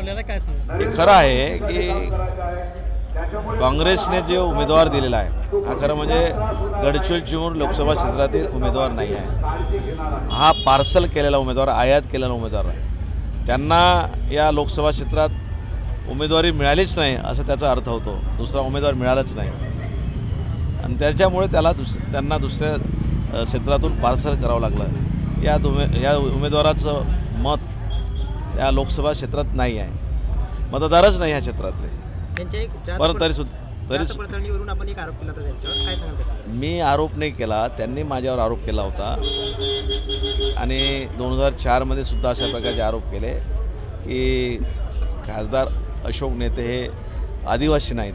लावलेला काय सांगा? हे खरं आहे की काँग्रेसने जे उमेदवार दिलेला आहे हा खरं म्हणजे गडचिरोली चिमूर लोकसभा क्षेत्रातील उमेदवार नाही आहे। हा पार्सल केलेला उमेदवार, आयात केलेला उमेदवार आहे। त्यांना या लोकसभा क्षेत्रात उमेदवारी मिळालीच नाही असं त्याचा अर्थ होतो, दुसरा उमेदवार मिळालाच नाही आणि त्याच्यामुळे त्यांना दुसऱ्या क्षेत्रातून पार्सल करावं लागलं। या उमेदवाराचं मत या लोकसभा क्षेत्रात नाही आहे, मतदारच नाही ह्या क्षेत्रातले। पण पडताळणीवरून आपण एक आरोप केला होता त्यांच्यावर, काय सांगाल? मी आरोप नाही केला, त्यांनी माझ्यावर आरोप केला होता आणि 2004 मध्ये सुद्धा अशा प्रकारचे आरोप केले की खासदार अशोक नेते हे आदिवासी नाहीत,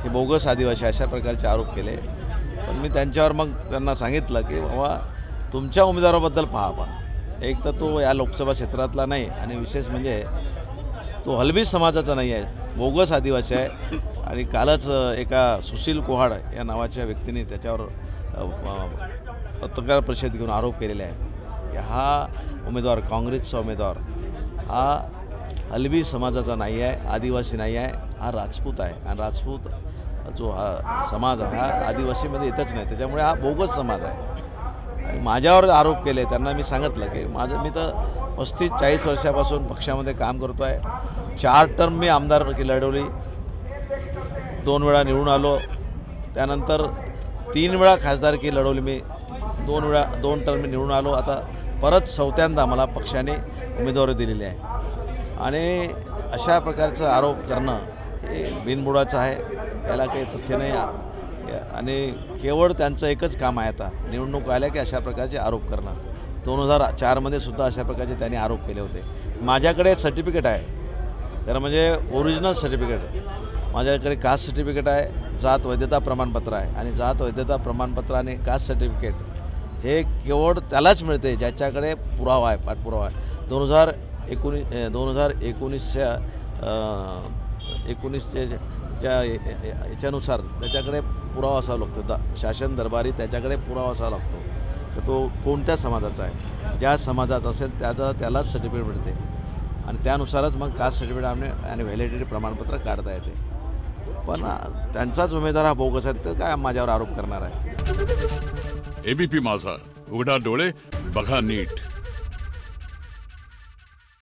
हे बोगस आदिवासी, अशा प्रकारचे आरोप केले। पण मी त्यांच्यावर मग त्यांना सांगितलं की बाबा तुमच्या उमेदवाराबद्दल पहा, पण एक तर तो या लोकसभा क्षेत्रातला नाही आणि विशेष म्हणजे तो हलबी समाजाचा नाही आहे, बोगस आदिवासी आहे। आणि कालच एका सुशील कोहाड या नावाच्या व्यक्तीने त्याच्यावर पत्रकार परिषद घेऊन आरोप केलेले आहे की हा उमेदवार, काँग्रेसचा उमेदवार हा हलबी समाजाचा नाही आहे, आदिवासी नाही आहे, हा राजपूत आहे आणि राजपूत जो हा समाज हा आदिवासीमध्ये येतच नाही, त्याच्यामुळे हा बोगस समाज आहे। आणि माझ्यावर आरोप केले, त्यांना मी सांगितलं की मी तर 35-40 वर्षापासून पक्षामध्ये काम करतो आहे। 4 टर्म मी आमदारकी लढवली, 2 वेळा निवडून आलो, त्यानंतर 3 वेळा खासदारकी लढवली मी, 2 टर्म मी निवडून आलो, आता परत 4थ्यांदा मला पक्षाने उमेदवारी दिलेली आहे। आणि अशा प्रकारचा आरोप करणं हे बिनबुडाचं आहे, याला काही तथ्य नाही आणि केवळ त्यांचं एकच काम आहे आता निवडणूक आल्या की अशा प्रकारचे आरोप करणं। 2004 मध्ये सुद्धा अशा प्रकारचे त्यांनी आरोप केले होते। माझ्याकडे सर्टिफिकेट आहे, खरं म्हणजे ओरिजिनल सर्टिफिकेट, माझ्याकडे कास्ट सर्टिफिकेट आहे, जात वैधता प्रमाणपत्र आहे आणि जात वैधता प्रमाणपत्र आणि कास्ट सर्टिफिकेट हे केवळ त्यालाच मिळते ज्याच्याकडे पुरावा आहे, पाठपुरावा आहे। 2019च्या याच्यानुसार त्याच्याकडे पुरावा असावा लागतो, शासन दरबारी त्याच्याकडे पुरावा असावा लागतो तर तो कोणत्या समाजाचा आहे, ज्या समाजाचा असेल त्यालाच सर्टिफिकेट मिळते आणि त्यानुसारच मग कास्ट सर्टिफिकेट आणि व्हॅलिडिटी प्रमाणपत्र काढता येते। पण त्यांचाच उमेदवार हा बोगस आहे तर काय माझ्यावर आरोप करणार आहे? एबीपी माझा, उघडा डोळे बघा नीट।